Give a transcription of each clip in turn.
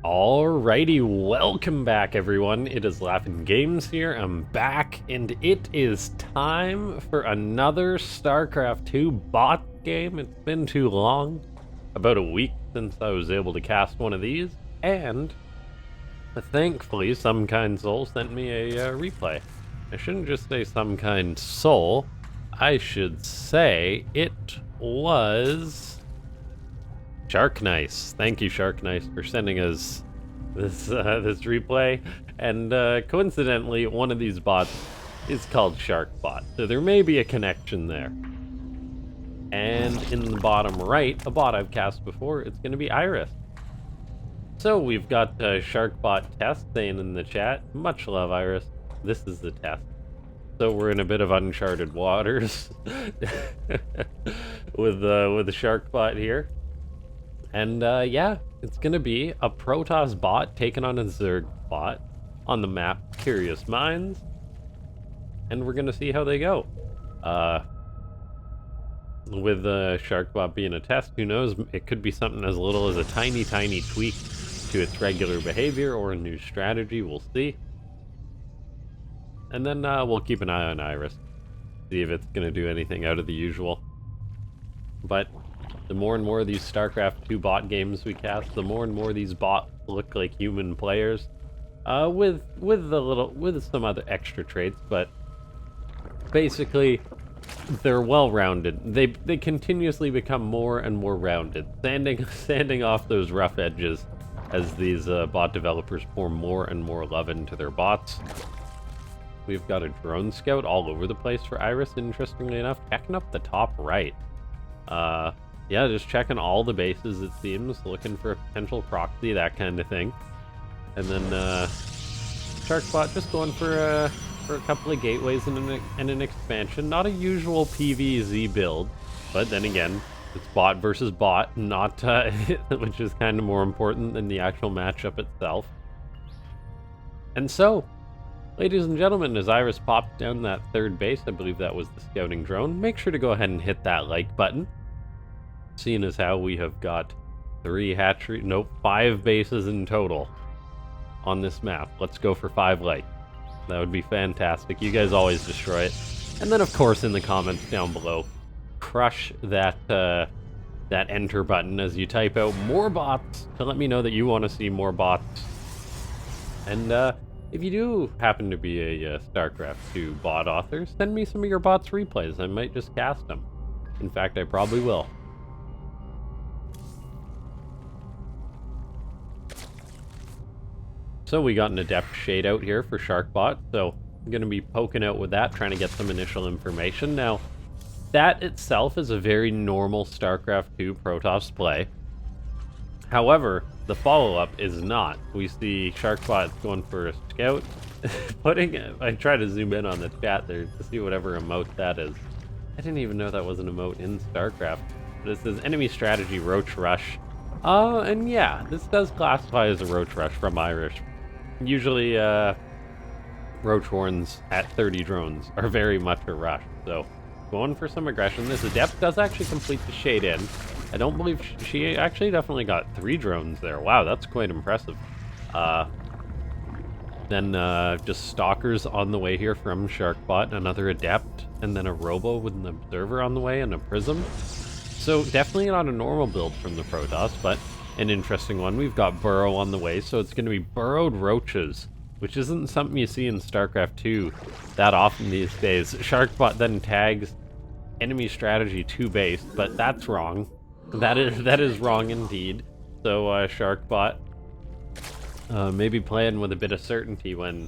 Alrighty, welcome back everyone. It is LaughNgamez here. I'm back and it is time for another Starcraft 2 bot game. It's been too long. About a week since I was able to cast one of these, and thankfully some kind soul sent me a replay. I shouldn't just say some kind soul. I should say it was SharkNice. Thank you, SharkNice, for sending us this replay. And coincidentally, one of these bots is called SharkBot, so there may be a connection there. And in the bottom right, a bot I've cast before, it's going to be Eris. So we've got SharkBotTest saying in the chat, much love, Eris. This is the test. So we're in a bit of uncharted waters with the SharkBot here. And yeah, it's gonna be a Protoss bot taking on a Zerg bot on the map Curious Minds, and we're gonna see how they go. With the SharkBot being a test, who knows, it could be something as little as a tiny tweak to its regular behavior or a new strategy. We'll see. And then we'll keep an eye on Eris, see if it's gonna do anything out of the usual. But the more and more of these StarCraft 2 bot games we cast, the more and more these bots look like human players, with some other extra traits. But basically, they're well-rounded. They continuously become more and more rounded, sanding off those rough edges as these bot developers pour more and more love into their bots. We've got a drone scout all over the place for Eris, interestingly enough, checking up the top right. Yeah, just checking all the bases, it seems, looking for a potential proxy, that kind of thing. And then SharkBot just going for a couple of gateways and an expansion. Not a usual PvZ build, but then again, it's bot versus bot, not which is kind of more important than the actual matchup itself. And so, ladies and gentlemen, as Eris popped down that third base, I believe that was the scouting drone, make sure to go ahead and hit that like button. Seeing as how we have got 5 bases in total on this map. Let's go for 5 likes. That would be fantastic. You guys always destroy it. And then, of course, in the comments down below, crush that enter button as you type out more bots to let me know that you want to see more bots. And if you do happen to be a StarCraft 2 bot author, send me some of your bots replays. I might just cast them. In fact, I probably will. So we got an Adept Shade out here for SharkBot, so I'm going to be poking out with that, trying to get some initial information. Now, that itself is a very normal StarCraft 2 Protoss play. However, the follow-up is not. We see SharkBot going for a scout, I try to zoom in on the chat there to see whatever emote that is. I didn't even know that was an emote in StarCraft. But it says enemy strategy Roach Rush. And yeah, this does classify as a Roach Rush from Irish. Usually, Roach Horns at 30 drones are very much a rush, so going for some aggression. This Adept does actually complete the shade in. I don't believe she actually definitely got 3 drones there. Wow, that's quite impressive. Then just Stalkers on the way here from SharkBot, another Adept, and then a Robo with an Observer on the way and a Prism. So definitely not a normal build from the Protoss, but an interesting one. We've got Burrow on the way, so it's going to be burrowed roaches, which isn't something you see in StarCraft 2 that often these days. SharkBot then tags enemy strategy to base, but that's wrong. That is wrong indeed. So SharkBot maybe playing with a bit of certainty when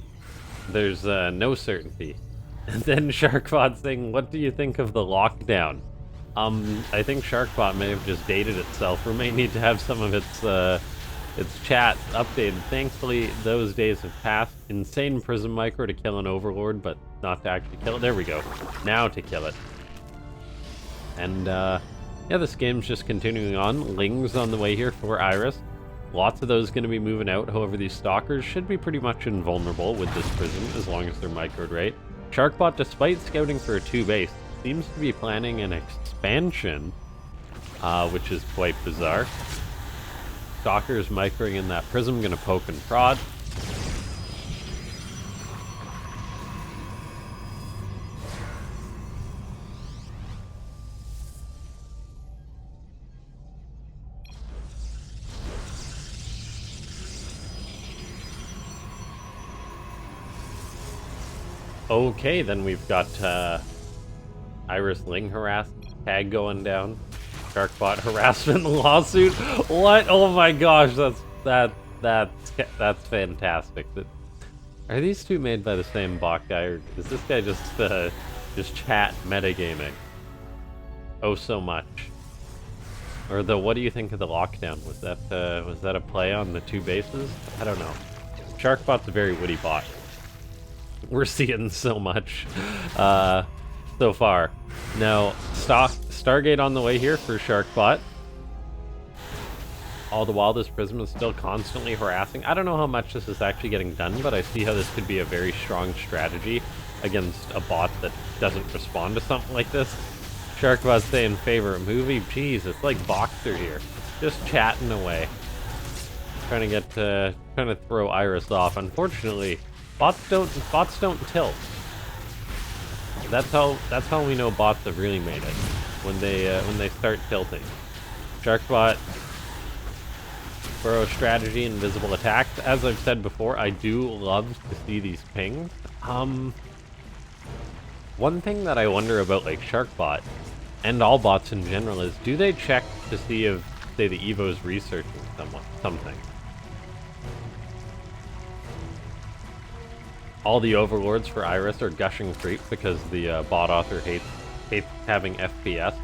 there's no certainty. And then SharkBot saying, "What do you think of the lockdown?" I think SharkBot may have just dated itself, or may need to have some of its chat updated. Thankfully, those days have passed. Insane Prism Micro to kill an Overlord, but not to actually kill it. There we go. Now to kill it. And yeah, this game's just continuing on. Lings on the way here for Eris. Lots of those going to be moving out. However, these Stalkers should be pretty much invulnerable with this Prism, as long as they're microed right. SharkBot, despite scouting for a 2 base, seems to be planning an expansion, which is quite bizarre. Stalker's microing in that prism, gonna poke and prod. Okay, then we've got Iris Ling harass tag going down. SharkBot harassment lawsuit. What? Oh my gosh, that's fantastic. Are these two made by the same bot guy, or is this guy just chat metagaming? Oh, so much. Or the what do you think of the lockdown? Was that a play on the two bases? I don't know. SharkBot's a very witty bot. We're seeing so much so far. Now, Stargate on the way here for SharkBot. All the while, this prism is still constantly harassing. I don't know how much this is actually getting done, but I see how this could be a very strong strategy against a bot that doesn't respond to something like this. SharkBot's saying favorite movie. Jeez, it's like Boxer here. Just chatting away. Trying to throw Iris off. Unfortunately, bots don't tilt. That's how we know bots have really made it. When they start tilting. SharkBot burrow strategy, invisible attacks. As I've said before, I do love to see these pings. One thing that I wonder about like SharkBot and all bots in general is, do they check to see if, say, the Evo's researching something? All the overlords for Iris are gushing creep because the bot author hates having FPS.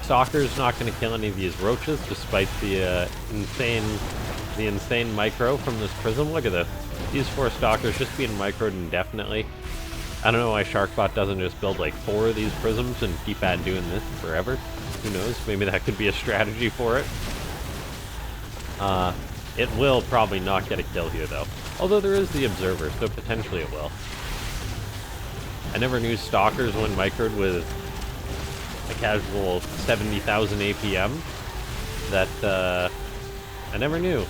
Stalker's not going to kill any of these roaches despite the insane micro from this prism. Look at this. These 4 Stalkers just being microed indefinitely. I don't know why SharkBot doesn't just build like 4 of these prisms and keep at doing this forever. Who knows? Maybe that could be a strategy for it. It will probably not get a kill here though. Although there is the Observer, so potentially it will. I never knew Stalkers when microed with a casual 70,000 APM that I never knew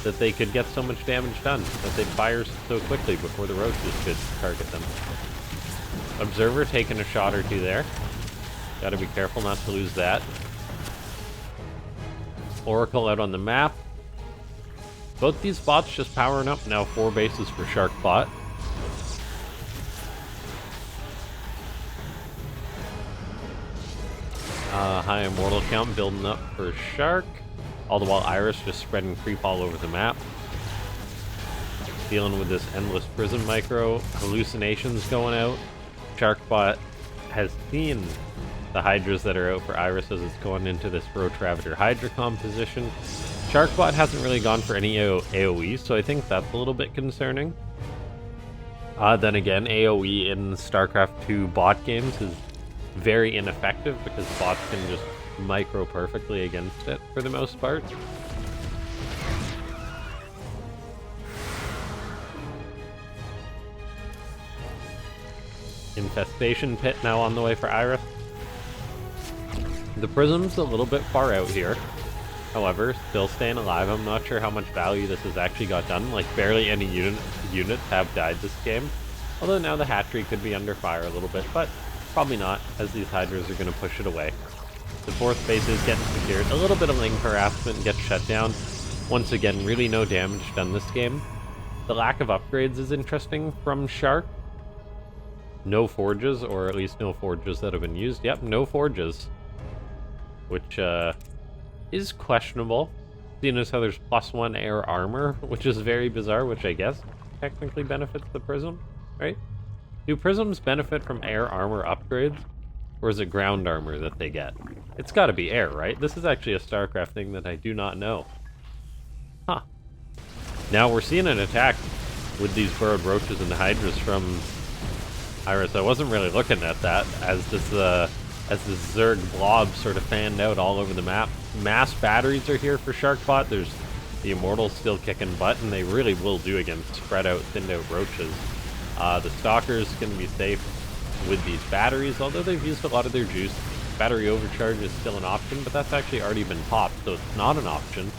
that they could get so much damage done, that they'd fire so quickly before the roaches could target them. Observer taking a shot or two there. Gotta be careful not to lose that. Oracle out on the map. Both these bots just powering up now. 4 bases for SharkBot. High immortal count building up for Shark. All the while Iris just spreading creep all over the map. Dealing with this endless prism micro. Hallucinations going out. SharkBot has seen the Hydras that are out for Iris as it's going into this Rotravator Hydra composition. SharkBot hasn't really gone for any AoE, so I think that's a little bit concerning. Then again, AoE in StarCraft 2 bot games is very ineffective because bots can just micro perfectly against it for the most part. Infestation Pit now on the way for Iris. The prism's a little bit far out here. However, still staying alive. I'm not sure how much value this has actually got done. Like, barely any units have died this game. Although now the hatchery could be under fire a little bit, but probably not, as these Hydras are going to push it away. The 4th base is getting secured. A little bit of Ling harassment gets shut down. Once again, really no damage done this game. The lack of upgrades is interesting from Shark. No forges, or at least no forges that have been used. Yep, no forges. Which is questionable, seeing as how there's +1 air armor, which is very bizarre, which I guess technically benefits the prism, right? Do prisms benefit from air armor upgrades, or is it ground armor that they get? It's gotta be air, right? This is actually a StarCraft thing that I do not know. Huh. Now we're seeing an attack with these burrowed roaches and the Hydras from Iris. I wasn't really looking at that as this Zerg blob sort of fanned out all over the map. Mass batteries are here for SharkBot. There's the Immortals still kicking butt, and they really will do against spread out, thinned out roaches. The Stalker's gonna be safe. with these batteries. Although they've used a lot of their juice, battery overcharge is still an option, but that's actually already been popped, so it's not an option.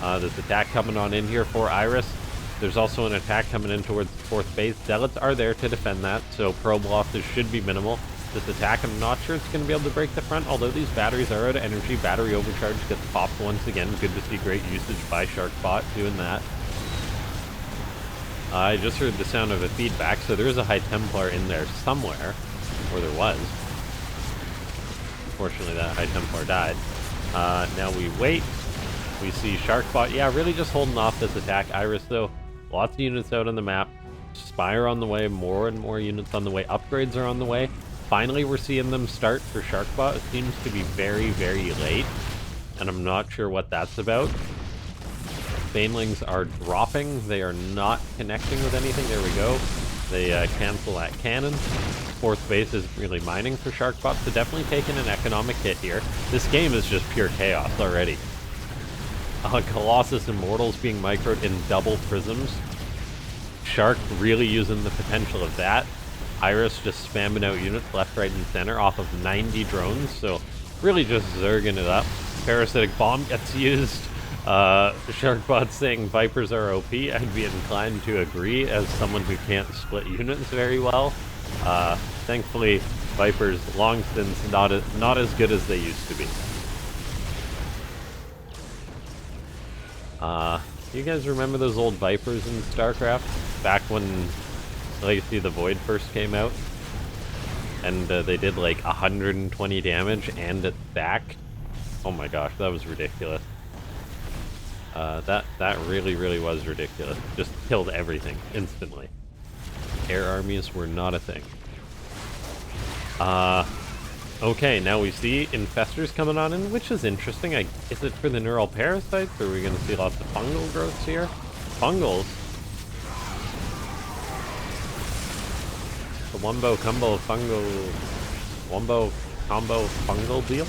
There's attack coming on in here for Eris. There's also an attack coming in towards the 4th base. Zealots are there to defend that, so probe losses should be minimal. This attack, I'm not sure it's going to be able to break the front, although these batteries are out of energy. Battery overcharge gets popped once again. Good to see great usage by SharkBot doing that. I just heard the sound of a feedback, so there is a High Templar in there somewhere, or there was. Unfortunately, that High Templar died. Now we wait. We see SharkBot, yeah, really just holding off this attack. Eris, though, lots of units out on the map. Spire on the way, more and more units on the way. Upgrades are on the way. Finally, we're seeing them start for SharkBot. It seems to be very, very late, and I'm not sure what that's about. Banelings are dropping. They are not connecting with anything. There we go. They cancel that cannon. 4th base is really mining for SharkBot, so definitely taking an economic hit here. This game is just pure chaos already. Colossus Immortals being microed in double prisms. Shark really using the potential of that. Eris just spamming out units left, right, and center off of 90 drones, so really just zerging it up. Parasitic Bomb gets used. SharkBot saying Vipers are OP. I'd be inclined to agree as someone who can't split units very well. Thankfully, Vipers long since not as good as they used to be. You guys remember those old Vipers in Starcraft? Back when Legacy of the Void first came out? And they did like 120 damage and it stacked? Oh my gosh, that was ridiculous. That really, really was ridiculous. Just killed everything instantly. Air armies were not a thing. Okay, now we see infestors coming on in, which is interesting. Is it for the neural parasites, or are we going to see lots of fungal growths here? Fungals? The Wombo Combo Fungal... Wombo Combo Fungal deal?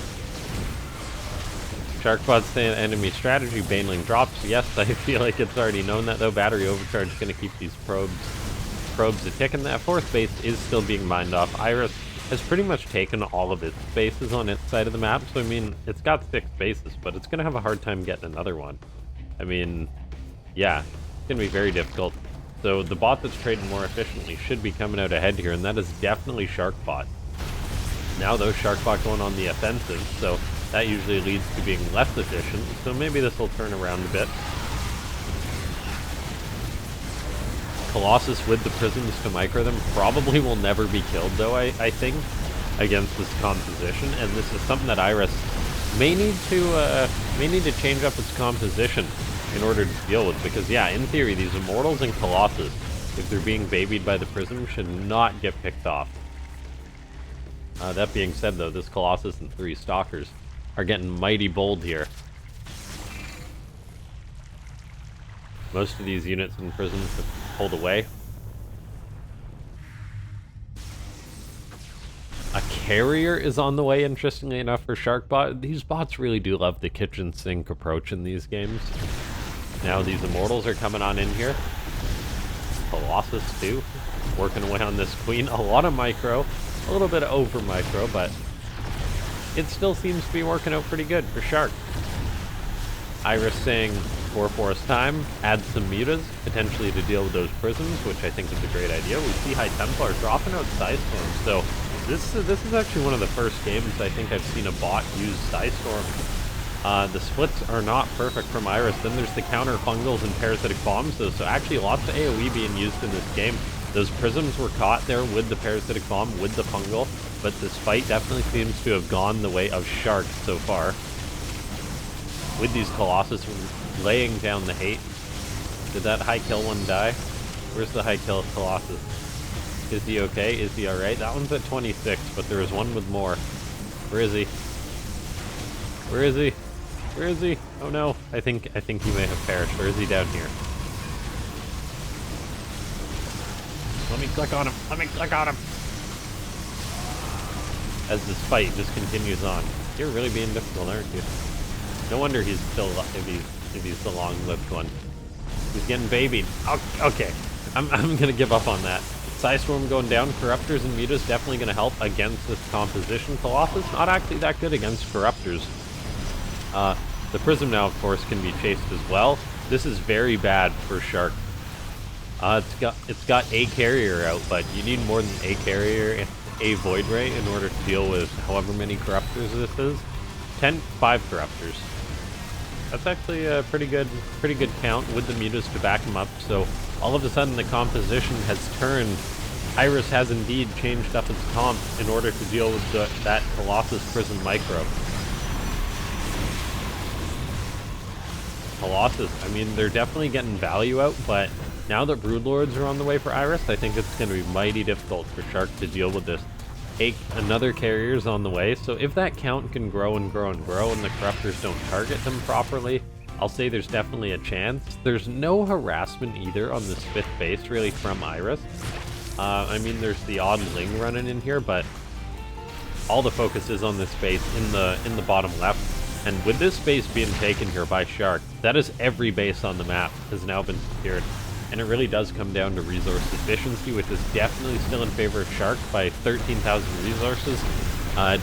SharkBot's saying enemy strategy, Baneling drops. Yes, I feel like it's already known that, though. Battery overcharge is going to keep these probes a ticking. That 4th base is still being mined off. Eris has pretty much taken all of its bases on its side of the map, so I mean, it's got 6 bases, but it's going to have a hard time getting another one. I mean, yeah, it's going to be very difficult. So the bot that's trading more efficiently should be coming out ahead here, and that is definitely SharkBot. Now, though, SharkBot going on the offensive, so that usually leads to being less efficient, so maybe this will turn around a bit. Colossus with the prisms to micro them probably will never be killed, though, I think, against this composition, and this is something that Eris may need to change up its composition in order to deal with, because yeah, in theory, these Immortals and Colossus, if they're being babied by the prism, should not get picked off. That being said, though, this Colossus and 3 Stalkers are getting mighty bold here. Most of these units in prisons have pulled away. A carrier is on the way, interestingly enough, for SharkBot. These bots really do love the kitchen sink approach in these games. Now these Immortals are coming on in here. Colossus too, working away on this Queen. A lot of micro, a little bit of over micro, but it still seems to be working out pretty good for Shark. Eris saying 4-4's time, add some mutas, potentially to deal with those prisms, which I think is a great idea. We see High Templar dropping out Psystorm, so this is actually one of the first games I think I've seen a bot use Psystorm. The splits are not perfect from Eris. Then there's the counter fungals and parasitic bombs, though, so actually lots of AoE being used in this game. Those prisms were caught there with the parasitic bomb, with the fungal, but this fight definitely seems to have gone the way of Shark so far. With these Colossus laying down the hate. Did that high kill one die? Where's the high kill Colossus? Is he okay? Is he alright? That one's at 26, but there is one with more. Where is he? Where is he? Where is he? Oh no, I think he may have perished. Or is he down here? Let me click on him. Let me click on him. As this fight just continues on. You're really being difficult, aren't you? No wonder he's still, if he's the long-lived one. He's getting babied. Okay, I'm gonna give up on that. Psystorm going down, Corruptors and Mutas definitely going to help against this composition. Colossus not actually that good against Corruptors. The Prism now, of course, can be chased as well. This is very bad for Shark. It's got a carrier out, but you need more than a carrier and a Void Ray in order to deal with however many Corruptors this is. 5 Corruptors. That's actually a pretty good count with the Mutas to back him up. So all of a sudden the composition has turned. Eris has indeed changed up its comp in order to deal with that Colossus Prism Micro. Colossus, I mean, they're definitely getting value out, but now that Broodlords are on the way for Eris, I think it's going to be mighty difficult for Shark to deal with this. Another carrier's on the way, so if that count can grow and grow and grow and the Corruptors don't target them properly, I'll say there's definitely a chance. There's no harassment either on this 5th base, really, from Eris. I mean, there's the odd Ling running in here, but all the focus is on this base in the bottom left. And with this base being taken here by Shark, that is every base on the map has now been secured. And it really does come down to resource efficiency, which is definitely still in favor of Shark by 13,000 resources.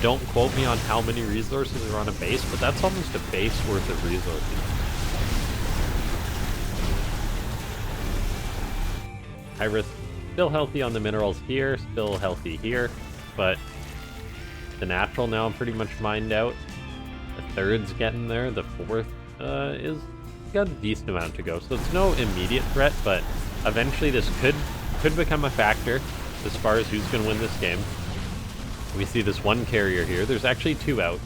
Don't quote me on how many resources are on a base, but that's almost a base worth of resources. Eris still healthy on the minerals here, still healthy here, but the natural now pretty much mined out. The 3rd's getting there, the 4th is got a decent amount to go, so it's no immediate threat, but eventually this could become a factor as far as who's going to win this game. We see this one carrier here. There's actually 2 out.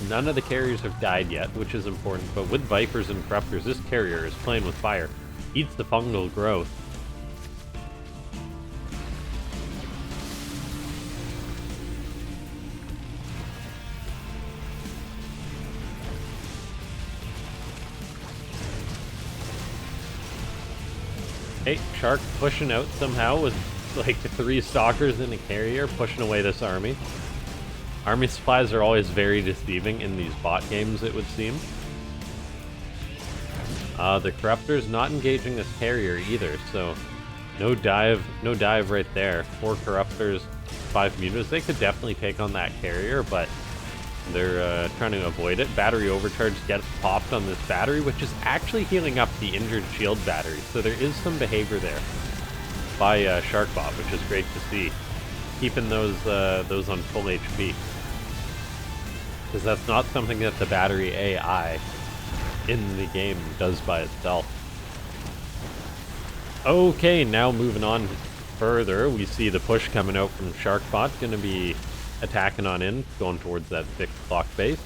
None of the carriers have died yet, which is important, but with Vipers and Corruptors, this carrier is playing with fire. Eats the fungal growth. Hey, Shark pushing out somehow with like 3 Stalkers and a carrier, pushing away this army. Army supplies are always very deceiving in these bot games, it would seem. The Corruptor's not engaging this carrier either, so no dive right there. 4 Corruptors, 5 Mutas. They could definitely take on that carrier, but they're trying to avoid it. Battery overcharge gets popped on this battery, which is actually healing up the injured shield battery. So there is some behavior there by SharkBot, which is great to see. Keeping those on full HP. Because that's not something that the battery AI in the game does by itself. Okay, now moving on further, we see the push coming out from SharkBot. Going to be attacking on in, going towards that 6 o'clock base.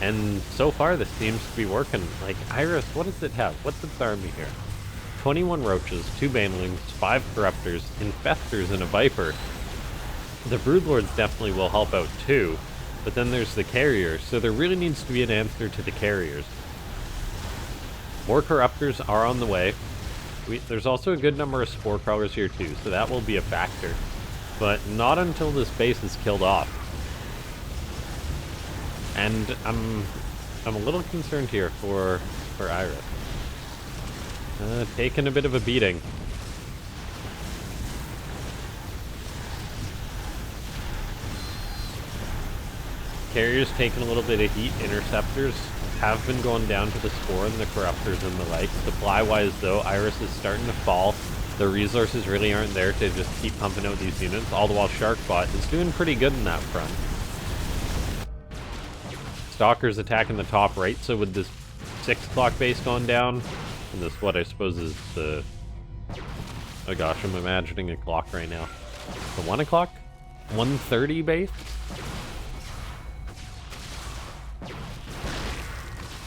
And so far, this seems to be working. Like, Eris, what does it have? What's its army here? 21 Roaches, 2 Banelings, 5 Corruptors, Infestors, and a Viper. The Broodlords definitely will help out too, but then there's the Carriers, so there really needs to be an answer to the Carriers. More Corruptors are on the way. There's also a good number of Spore Crawlers here too, so that will be a factor. But not until this base is killed off. And I'm a little concerned here for Eris. Taking a bit of a beating. Carriers taking a little bit of heat. Interceptors have been going down to the Spore and the Corruptors and the like. Supply-wise, though, Eris is starting to fall. The resources really aren't there to just keep pumping out these units, all the while SharkBot is doing pretty good in that front. Stalker's attacking the top right, so with this 6 o'clock base going down, and this what I suppose is the... Oh gosh, I'm imagining a clock right now. The 1 o'clock? 1:30 base?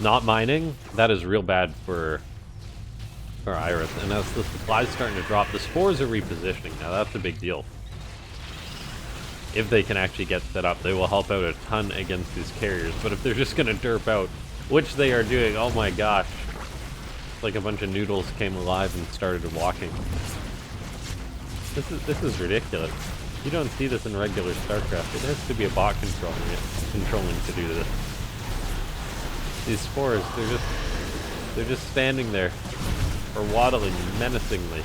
Not mining? That is real bad for Eris. And as the supply's starting to drop, the Spores are repositioning. Now that's a big deal. If they can actually get set up, they will help out a ton against these carriers. But if they're just going to derp out, which they are doing, oh my gosh. It's like a bunch of noodles came alive and started walking. This is ridiculous. You don't see this in regular Starcraft. It has to be a bot controlling to do this. These Spores, they're just standing there, or waddling menacingly.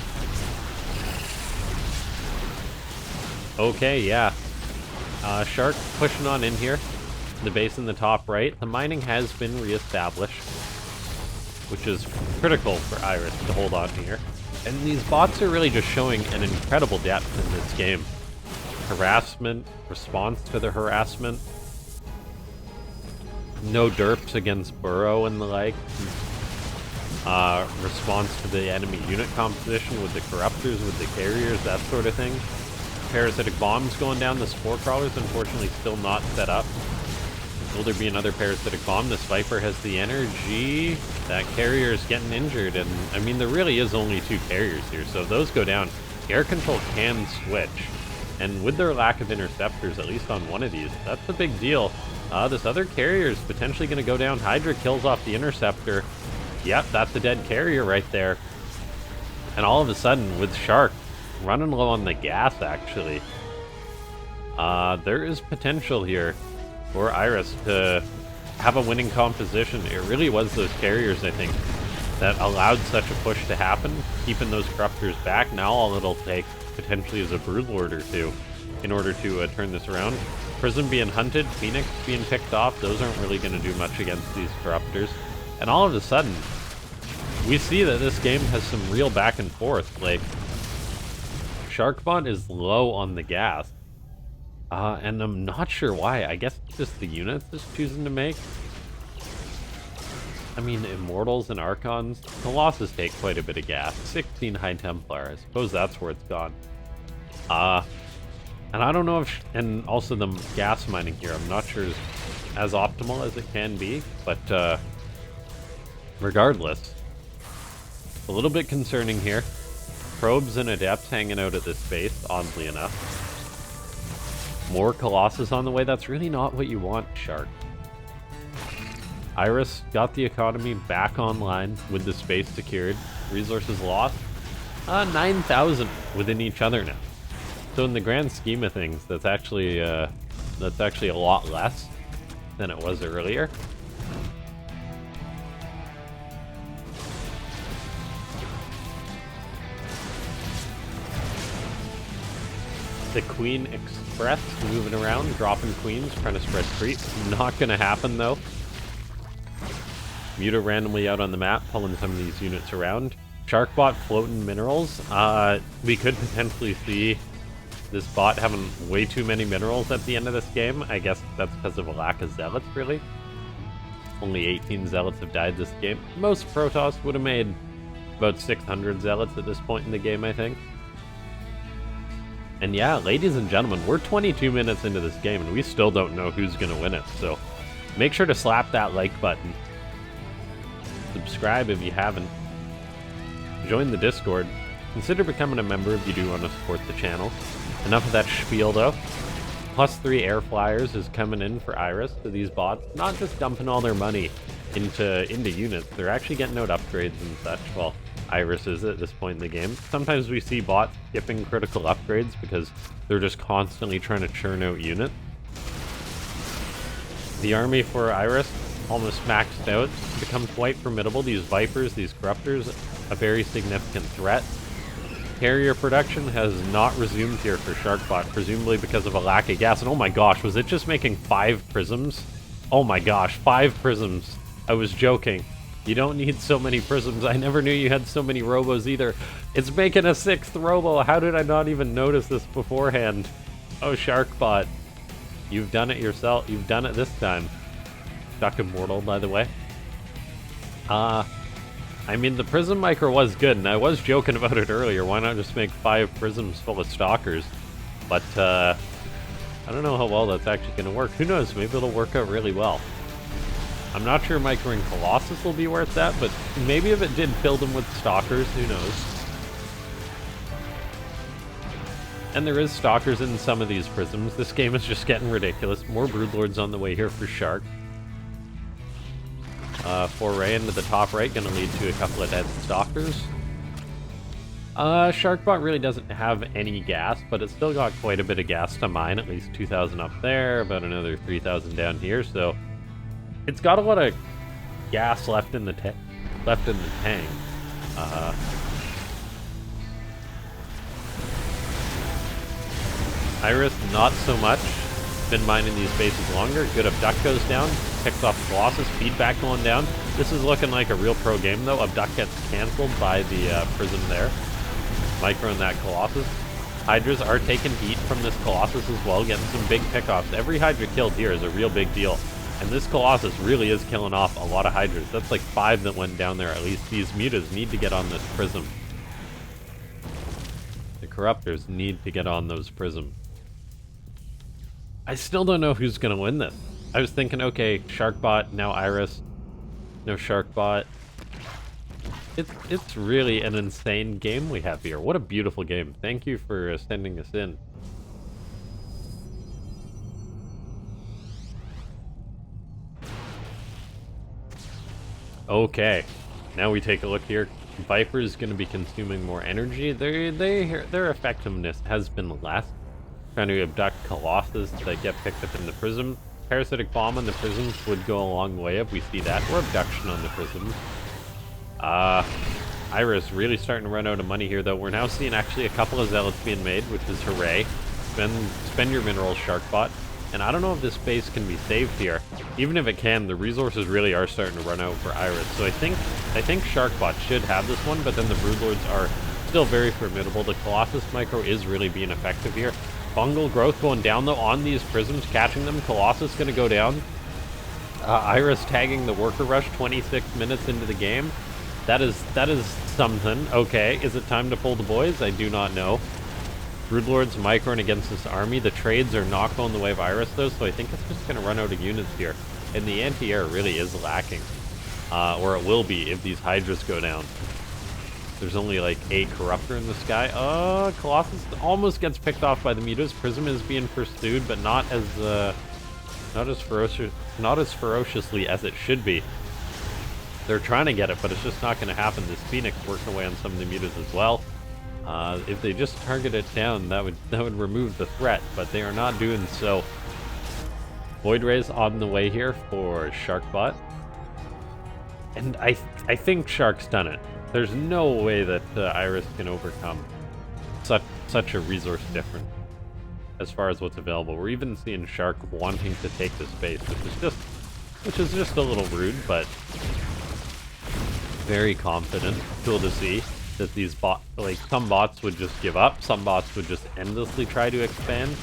Okay, yeah. Shark pushing on in here. The base in the top right. The mining has been reestablished, which is critical for Iris to hold on here. And these bots are really just showing an incredible depth in this game. Harassment, response to the harassment. No derps against Burrow and the like. Response to the enemy unit composition with the corruptors, with the carriers, that sort of thing. Parasitic bombs going down. The spore crawlers, unfortunately, still not set up. Will there be another parasitic bomb? This Viper has the energy. That carrier is getting injured, and I mean, there really is only 2 carriers here, so if those go down, air control can switch. And with their lack of interceptors, at least on one of these, that's a big deal. This other carrier is potentially going to go down. Hydra kills off the interceptor. Yep, that's a dead carrier right there. And all of a sudden, with Shark running low on the gas, actually, there is potential here for Iris to have a winning composition. It really was those carriers, I think, that allowed such a push to happen, keeping those corruptors back. Now all it'll take potentially is a broodlord or 2 in order to turn this around. Prism being hunted, Phoenix being picked off, those aren't really going to do much against these corruptors. And all of a sudden, we see that this game has some real back and forth. Like, SharkBot is low on the gas. And I'm not sure why. I guess it's just the units is choosing to make. I mean, Immortals and Archons, Colossus take quite a bit of gas. 16 High Templar, I suppose that's where it's gone. And I don't know if... and also the gas mining here, I'm not sure is as optimal as it can be. But, regardless, a little bit concerning here. Probes and Adepts hanging out at this base, oddly enough. More Colossus on the way. That's really not what you want, Shark. Iris got the economy back online with the space secured. Resources lost. 9,000 within each other now. So in the grand scheme of things, that's actually a lot less than it was earlier. The Queen Express moving around, dropping queens, trying to spread creep. Not gonna happen though. Muta randomly out on the map, pulling some of these units around. SharkBot floating minerals. We could potentially see this bot having way too many minerals at the end of this game. I guess that's because of a lack of zealots, really. Only 18 zealots have died this game. Most Protoss would have made about 600 zealots at this point in the game, I think. And yeah, ladies and gentlemen, we're 22 minutes into this game, and we still don't know who's going to win it. So make sure to slap that like button. Subscribe if you haven't. Join the Discord. Consider becoming a member if you do want to support the channel. Enough of that spiel, though. +3 air flyers is coming in for Iris to these bots. Not just dumping all their money into units. They're actually getting out upgrades and such. Well, Iris is at this point in the game. Sometimes we see bots skipping critical upgrades because they're just constantly trying to churn out units. The army for Iris almost maxed out, become quite formidable. These Vipers, these Corruptors, a very significant threat. Carrier production has not resumed here for SharkBot, presumably because of a lack of gas. And oh my gosh, was it just making 5 prisms? Oh my gosh, 5 prisms. I was joking. You don't need so many prisms. I never knew you had so many robos either. It's making a 6th robo. How did I not even notice this beforehand? Oh, SharkBot. You've done it yourself. You've done it this time. Stuck Immortal, by the way. I mean, the Prism Micro was good, and I was joking about it earlier. Why not just make 5 prisms full of Stalkers? But, I don't know how well that's actually going to work. Who knows? Maybe it'll work out really well. I'm not sure Microing Colossus will be worth that, but maybe if it did fill them with Stalkers, who knows? And there is Stalkers in some of these prisms. This game is just getting ridiculous. More Broodlords on the way here for Shark. Foray into the top right, gonna lead to a couple of dead Stalkers. SharkBot really doesn't have any gas, but it's still got quite a bit of gas to mine, at least 2,000 up there, about another 3,000 down here, so it's got a lot of gas left in the tank. Iris, not so much. Been mining these bases longer. Good Abduct goes down. Picks off Colossus. Feedback going down. This is looking like a real pro game, though. Abduct gets cancelled by the Prism there. Micro and that Colossus. Hydras are taking heat from this Colossus as well, getting some big pickoffs. Every Hydra killed here is a real big deal. And this Colossus really is killing off a lot of Hydras. That's like 5 that went down there at least. These mutas need to get on this Prism. The Corruptors need to get on those Prisms. I still don't know who's going to win this. I was thinking, okay, SharkBot, now Eris. No SharkBot. It's really an insane game we have here. What a beautiful game. Thank you for sending us in. Okay, now we take a look here. Viper is going to be consuming more energy. Their effectiveness has been less. Trying to abduct Colossus that get picked up in the Prism. Parasitic Bomb on the Prisms would go a long way if we see that, or Abduction on the Prisms. Iris really starting to run out of money here, though. We're now seeing actually a couple of Zealots being made, which is hooray. Spend your minerals, SharkBot. And I don't know if this base can be saved here. Even if it can, the resources really are starting to run out for Iris. So I think SharkBot should have this one, but then the Broodlords are still very formidable. The Colossus Micro is really being effective here. Fungal growth going down, though, on these Prisms, catching them. Colossus going to go down. Iris tagging the Worker Rush 26 minutes into the game. That is something. Okay, is it time to pull the boys? I do not know. Broodlords microing against this army. The trades are not going the way of Iris, though, so I think it's just going to run out of units here. And the anti-air really is lacking. Or it will be if these Hydras go down. There's only like a Corruptor in the sky. Colossus almost gets picked off by the mutas. Prism is being pursued, but not as ferociously as it should be. They're trying to get it, but it's just not going to happen. This Phoenix working away on some of the mutas as well. If they just target it down, that would remove the threat, but they are not doing so. Void Rays on the way here for SharkBot. And I think Shark's done it. There's no way that Iris can overcome such a resource difference as far as what's available. We're even seeing Shark wanting to take this base, which is just a little rude, but very confident. Cool to see that these some bots would just give up, some bots would just endlessly try to expand.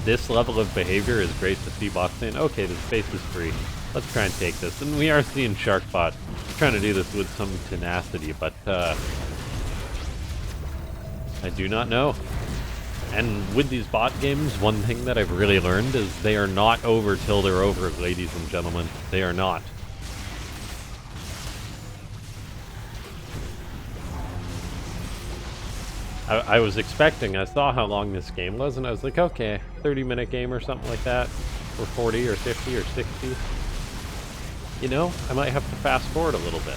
This level of behavior is great to see bots saying, okay, this base is free. Let's try and take this. And we are seeing SharkBot trying to do this with some tenacity, but I do not know. And with these bot games, one thing that I've really learned is they are not over till they're over, ladies and gentlemen. They are not. I was expecting, I saw how long this game was, and I was like, okay, 30-minute game or something like that, or 40 or 50 or 60. You know, I might have to fast forward a little bit.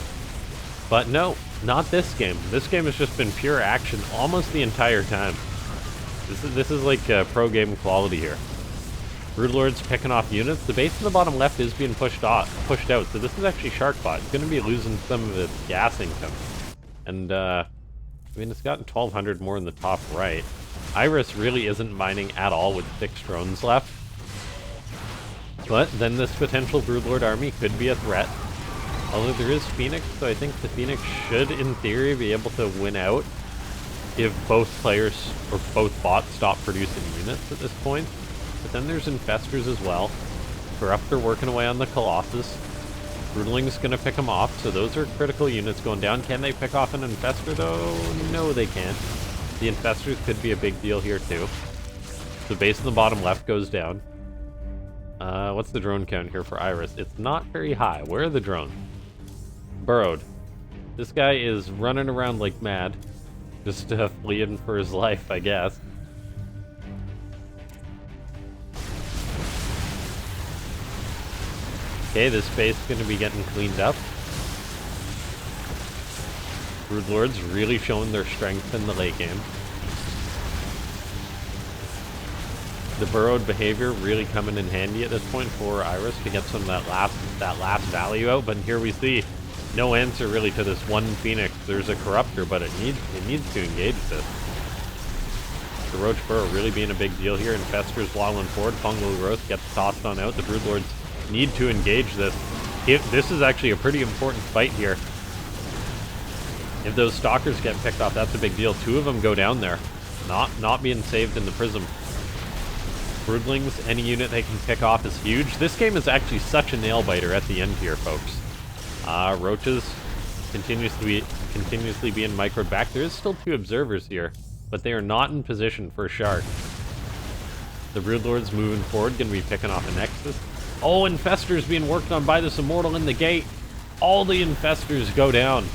But no, not this game. This game has just been pure action almost the entire time. This is like pro game quality here. Broodlords picking off units. The base in the bottom left is being pushed out, so this is actually SharkBot. It's going to be losing some of its gas income. And, I mean, it's gotten 1,200 more in the top right. Iris really isn't mining at all with 6 drones left. But then this potential Broodlord army could be a threat. Although there is Phoenix, so I think the Phoenix should, in theory, be able to win out if both players, or both bots, stop producing units at this point. But then there's Infestors as well. Corruptor working away on the Colossus. Broodling's going to pick them off, so those are critical units going down. Can they pick off an Infestor, though? No, they can't. The Infestors could be a big deal here, too. The base in the bottom left goes down. What's the drone count here for Iris? It's not very high. Where are the drones? Burrowed. This guy is running around like mad. Just fleeing for his life, I guess. Okay, this base is going to be getting cleaned up. Broodlords really showing their strength in the late game. The burrowed behavior really coming in handy at this point for Iris to get some of that last value out. But here we see no answer really to this one Phoenix. There's a Corruptor, but it needs to engage this. The Roach Burrow really being a big deal here. Infestors waddling forward. Fungal Growth gets tossed on out. The Broodlords need to engage this. This is actually a pretty important fight here. If those Stalkers get picked off, that's a big deal. 2 of them go down there. Not being saved in the Prism. Broodlings, any unit they can pick off is huge. This game is actually such a nail-biter at the end here, folks. Roaches continuously being microed back. There is still 2 observers here, but they are not in position for a Shark. The Broodlords moving forward, gonna be picking off a Nexus. Oh, Infestors being worked on by this Immortal in the gate. All the Infestors go down.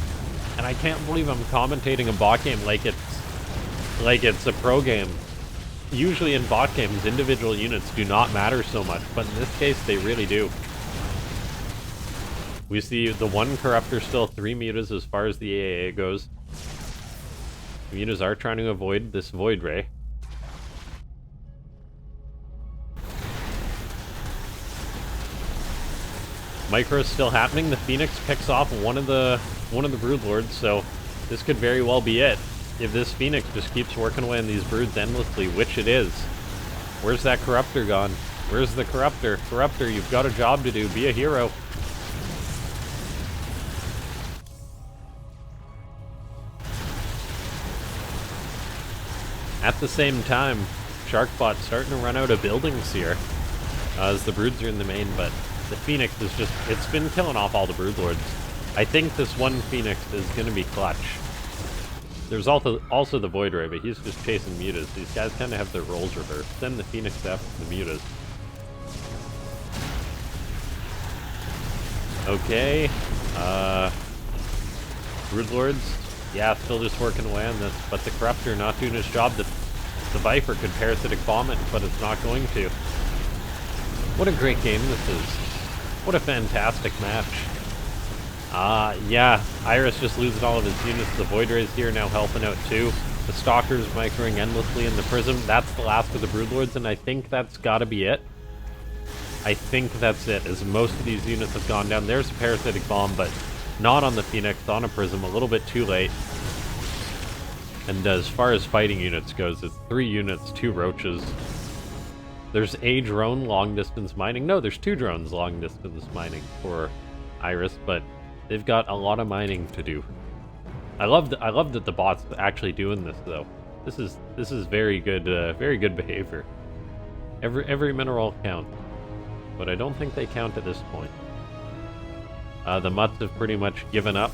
And I can't believe I'm commentating a bot game like it's a pro game. Usually in bot games, individual units do not matter so much, but in this case, they really do. We see the 1 Corruptor still, 3 Mutas as far as the AAA goes. The Mutas are trying to avoid this Void Ray. Micro is still happening. The Phoenix picks off one of the Broodlords, so this could very well be it. If this Phoenix just keeps working away on these broods endlessly, which it is. Where's that Corruptor gone? Where's the Corruptor? Corruptor, you've got a job to do. Be a hero. At the same time, SharkBot starting to run out of buildings here. As the broods are in the main, but the Phoenix is just, it's been killing off all the Broodlords. I think this 1 Phoenix is going to be clutch. There's also the Void Ray, but he's just chasing Mutas. These guys kind of have their roles reversed. Send the Phoenix after the Mutas. Okay. Broodlords, yeah, still just working away on this, but the Corruptor not doing his job. The Viper could Parasitic Bomb it, but it's not going to. What a great game this is. What a fantastic match. Yeah, Eris just losing all of his units. The Void Rays here now helping out too. The Stalkers microing endlessly in the Prism. That's the last of the Broodlords, and I think that's gotta be it. I think that's it, as most of these units have gone down. There's a Parasitic Bomb, but not on the Phoenix, on a Prism, a little bit too late. And as far as fighting units goes, it's 3 units, 2 Roaches. There's a drone long distance mining. No, there's 2 drones long distance mining for Eris, but they've got a lot of mining to do. I love that the bot's actually doing this though. This is very good behavior. Every mineral counts, but I don't think they count at this point. The Mutts have pretty much given up.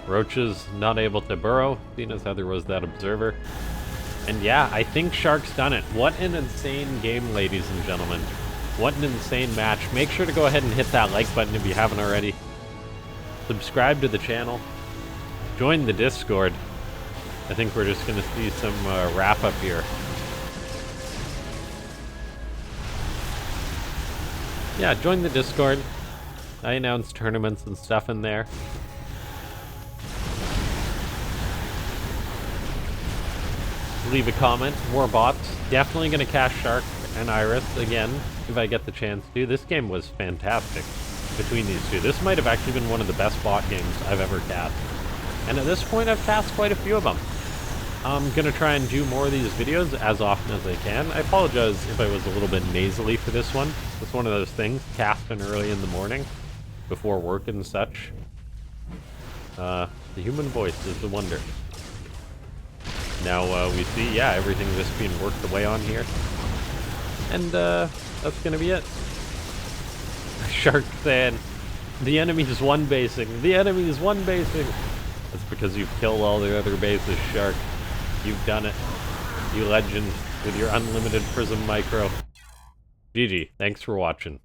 Roaches not able to burrow, seeing as how there was that observer. And yeah, I think Shark's done it. What an insane game, ladies and gentlemen. What an insane match. Make sure to go ahead and hit that like button if you haven't already. Subscribe to the channel. Join the Discord. I think we're just going to see some wrap-up here. Yeah, join the Discord. I announce tournaments and stuff in there. Leave a comment. More bots. Definitely going to cast Shark and Eris again if I get the chance to. This game was fantastic between these 2. This might have actually been one of the best bot games I've ever cast. And at this point, I've cast quite a few of them. I'm going to try and do more of these videos as often as I can. I apologize if I was a little bit nasally for this one. It's one of those things, casting early in the morning before work and such. The human voice is the wonder. Now we see, yeah, everything just being worked away on here. And that's gonna be it. Shark saying, the enemy is one basing. The enemy is one basing. That's because you've killed all the other bases, Shark. You've done it. You legend with your unlimited Prism micro. GG. Thanks for watching.